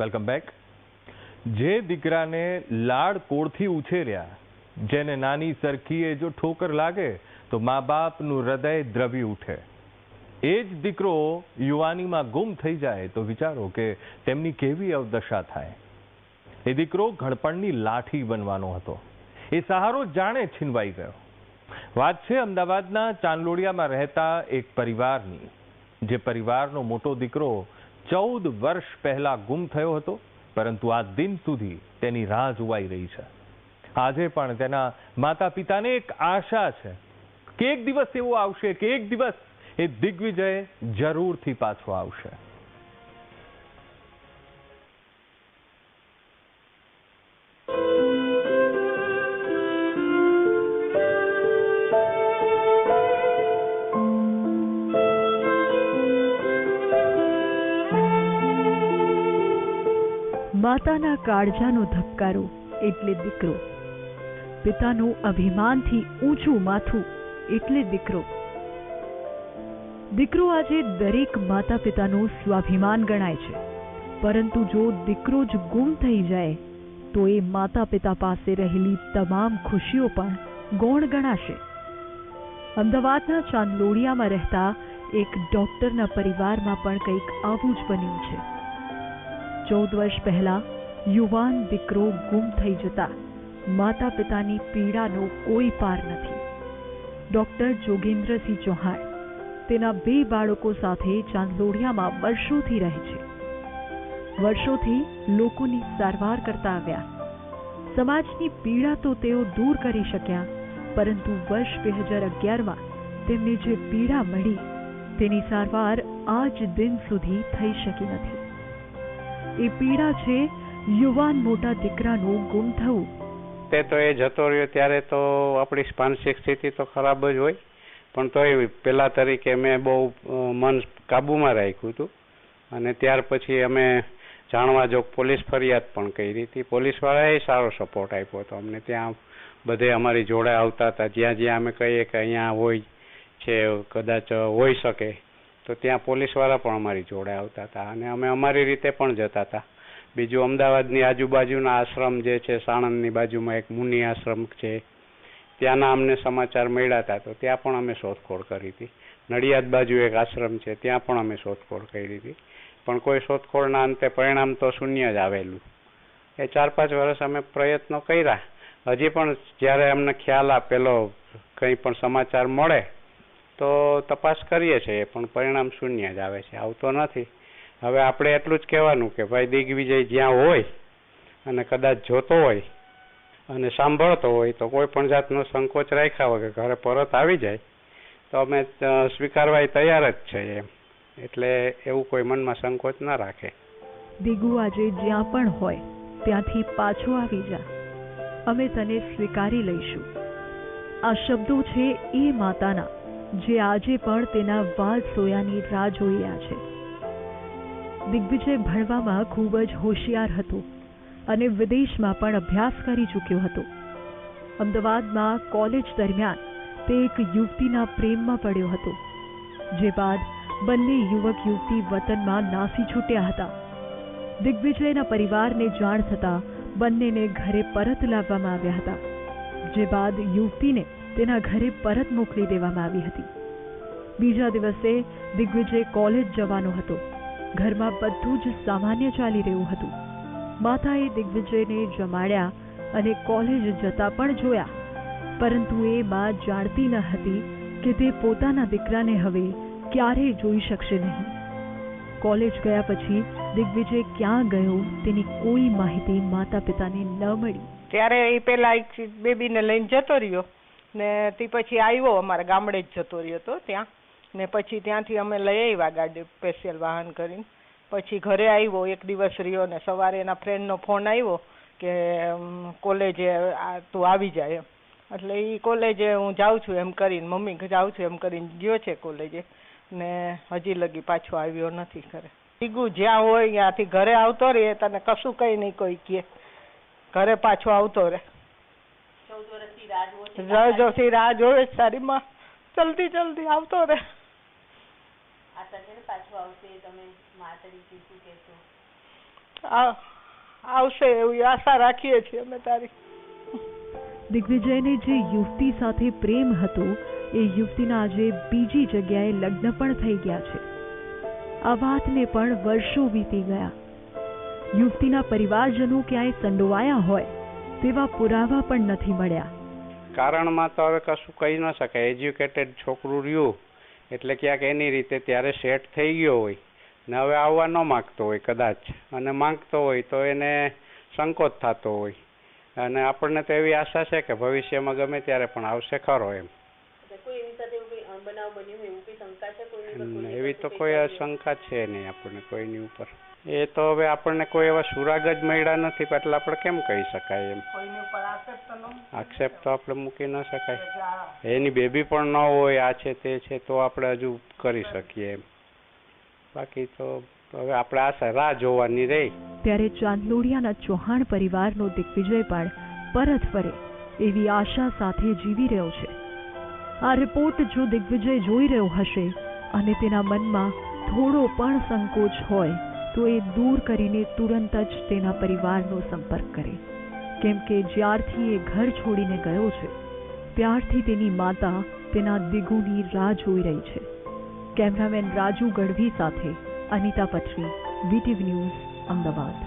Welcome back. જે દીકરાને લાડ કોળથી ઉછેર્યા, જેને નાની સરખીએ જો ઠોકર લાગે તો મા બાપનું હૃદય દ્રવી ઉઠે। એ જ દીકરો યુવાનીમાં ગુમ થઈ જાય તો વિચારો કે તેમની કેવી અવદશા થાય। એ દીકરો ઘડપણની લાઠી બનવાનો હતો, એ સહારો જાણે છીનવાઈ ગયો। વાત છે અમદાવાદના ચાંદલોડિયામાં રહેતા એક પરિવારની, જે પરિવારનો મોટો દીકરો 14 વર્ષ પહેલા ગુમ થયો હતો, પરંતુ આ દિન સુધી તેની રાહ જોવાઈ રહી છે। આજે પણ તેના માતા પિતાને એક આશા છે કે એક દિવસ એવો આવશે કે એક દિવસ એ દિગ્વિજય જરૂરથી પાછો આવશે। માતાના કાળજાનો ધબકારો એટલે દીકરો, પિતાનું અભિમાનથી ઊંચું માથું એટલે દીકરો। દીકરો આજે દરેક માતા પિતાનું સ્વાભિમાન ગણાય છે, પરંતુ જો દીકરો જ ગુમ થઈ જાય તો એ માતા પિતા પાસે રહેલી તમામ ખુશીઓ પણ ગૌણ ગણાશે। અમદાવાદના ચાંદલોડિયામાં રહેતા એક ડોક્ટરના પરિવારમાં પણ કંઈક આવું જ બન્યું છે। 14 વર્ષ પહેલા યુવાન દીકરો ગુમ થઈ જતા માતા પિતાની પીડાનો કોઈ પાર નથી। ડોક્ટર જોગેન્દ્રસિંહ ચૌહાણ તેના 2 બાળકો સાથે ચાંદલોડિયામાં વર્ષોથી રહે છે। વર્ષોથી લોકોની સારવાર કરતા આવ્યા। સમાજની પીડા તો તેઓ દૂર કરી શક્યા, પરંતુ વર્ષ 2011માં તેમને જે પીડા મળી તેની સારવાર આજ દિન સુધી થઈ શકી નથી। એ પીડા છે યુવાન મોટા દીકરાનું ગુમ થવું। તે તો એ જતો રહ્યો ત્યારે તો આપણી માનસિક સ્થિતિ તો ખરાબ જ હોય, પણ તોય પહેલા તરીકે મેં બહુ મન કાબૂમાં રાખ્યું હતું અને ત્યાર પછી અમે જાણવા જોગ પોલીસ ફરિયાદ પણ કરી હતી। પોલીસવાળાએ સારો સપોર્ટ આપ્યો હતો અમને। ત્યાં બધે અમારી જોડે આવતા હતા, જ્યાં જ્યાં અમે કહીએ કે અહીંયા હોય છે, કદાચ હોઈ શકે તો ત્યાં પોલીસવાળા પણ અમારી જોડે આવતા હતા અને અમે અમારી રીતે પણ જતા હતા। બીજું અમદાવાદની આજુબાજુના આશ્રમ જે છે, સાણંદની બાજુમાં એક મુનિ આશ્રમ છે, ત્યાંના અમને સમાચાર મળ્યા હતા તો ત્યાં પણ અમે શોધખોળ કરી હતી। નડિયાદ બાજુ એક આશ્રમ છે, ત્યાં પણ અમે શોધખોળ કરી હતી, પણ કોઈ શોધખોળના અંતે પરિણામ તો શૂન્ય જ આવેલું। એ 4-5 વર્ષ અમે પ્રયત્નો કર્યા, હજી પણ જ્યારે અમને ખ્યાલ આપેલો કંઈ પણ સમાચાર મળે તો તપાસ કરીએ છીએ, પણ પરિણામ શૂન્ય જ આવે છે, આવતો નથી। હવે આપણે એટલું જ કહેવાનું કે ભાઈ દિગ્વિજય જ્યાં હોય અને કદાચ જોતો હોય અને સાંભળતો હોય તો કોઈ પણ જાતનો સંકોચ રાખ્યા હોય કે ઘરે પરત આવી જાય તો અમે સ્વીકારવા તૈયાર જ છીએ એમ, એટલે એવું કોઈ મનમાં સંકોચ ના રાખે। દિગુ આજે જ્યાં પણ હોય ત્યાંથી પાછો આવી જા, અમે તને સ્વીકારી લઈશું। આ શબ્દો છે એ માતાના જે આજે પણ તેના વાલ સોયાની રાહ જોઈ રહ્યા છે। દિગ્વિજય ભણવામાં ખૂબ જ હોશિયાર હતો અને વિદેશમાં પણ અભ્યાસ કરી ચૂક્યો હતો। અમદાવાદમાં કોલેજ દરમિયાન તે એક યુવતીના પ્રેમમાં પડ્યો હતો, જે બાદ બંને યુવક યુવતી વતનમાં નાસી છૂટ્યા હતા। દિગ્વિજયના પરિવારને જાણ થતાં બંનેને ઘરે પરત લાવવામાં આવ્યા હતા, જે બાદ યુવતીને તેના ઘરે પરત મોકલી દેવામાં આવી હતી। બીજા દિવસે દિગ્વિજય કોલેજ જવાનો હતો। ઘરમાં બધું જ સામાન્ય ચાલી રહ્યું હતું। માતાએ દિગ્વિજયને જમાડ્યા અને કોલેજ જતા પણ જોયા, પરંતુ એ માં જાણતી ન હતી કે તે પોતાના દીકરાને હવે ક્યારેય જોઈ શકશે નહીં। કોલેજ ગયા પછી દિગ્વિજય ક્યાં ગયો તેની કોઈ માહિતી માતા પિતાને ન મળી। ત્યારે એ પેલા એક બેબીને લઈને જતો રહ્યો ને તે પછી આવ્યો, અમારા ગામડે જ જતો રહ્યો હતો ત્યાં ને પછી ત્યાંથી અમે લઈ આવ્યા ગાડી સ્પેશિયલ વાહન કરીને। પછી ઘરે આવ્યો, એક દિવસ રહ્યો ને સવારે એના ફ્રેન્ડનો ફોન આવ્યો કે કોલેજે તું આવી જાય એમ, એટલે એ કોલેજે હું જાઉં છું એમ કરીને, મમ્મી જાઉં છું એમ કરીને ગયો છે કોલેજે ને હજી લગી પાછો આવ્યો નથી ઘરે। દીગુ જ્યાં હોય ત્યાંથી ઘરે આવતો રહે, તને કશું કઈ નહીં કોઈ કહે, ઘરે પાછો આવતો રહે। 14 વર્ષથી રાહ જોવે તારી માં, જલ્દી જલ્દી આવતો રહે। આશા છે ને પાછું આવશે, તમે મા તરીકે શું કહેશો? આવશે એવી આશા રાખીએ છીએ અમે તારી. દિગ્વિજયને જે યુવતી સાથે પ્રેમ હતો એ યુવતીના આજે બીજી જગ્યાએ લગ્ન પણ થઈ ગયા છે. આ વાતને પણ વર્ષો વીતી ગયા. યુવતીના પરિવારજનો ક્યાંય સંડોવાયા હોય તેવા પુરાવા પણ નથી મળ્યા. કારણમાં તો હવે કશું કહી ન શકાય. એજ્યુકેટેડ છોકરું રહ્યું એટલે ક્યાંક એની રીતે ત્યારે સેટ થઈ ગયો હોય ને હવે આવવા ન માગતો હોય કદાચ, અને માંગતો હોય તો એને સંકોચ થતો હોય, અને આપણને તો એવી આશા છે કે ભવિષ્યમાં ગમે ત્યારે પણ આવશે ખરો એમ. એવી તો કોઈ શંકા છે નહીં આપણને કોઈની ઉપર. એ તો હવે આપણને કોઈ એવા સુરાગ જ મળ્યા નથી એટલે આપણે કેમ કહી શકાય એમ. આક્ષેપ તો આપણે મૂકી ન શકાય. એની બેબી પણ ન હોય, આ છે તે છે તો આપણે હજુ કરી શકીએ એમ. બાકી તો હવે આપણે આશા રાહ જોવાની રહી. ત્યારે ચાંદલોડિયાના ચૌહાણ પરિવારનો દિગ્વિજય પણ પરત ફરે એવી આશા સાથે જીવી રહ્યો છે. આ રિપોર્ટ જો દિગ્વિજય જોઈ રહ્યો હશે અને તેના મનમાં થોડો પણ સંકોચ હોય તો એ દૂર કરીને તુરંત જ તેના પરિવારનો સંપર્ક કરે, કેમ કે જ્યારથી એ ઘર છોડીને ગયો છે ત્યારથી તેની માતા તેના દિગુની રાહ જોઈ રહી છે. કેમેરામેન રાજુ ગઢવી સાથે અનિતા પટરી, વીટીવી ન્યૂઝ, અમદાવાદ.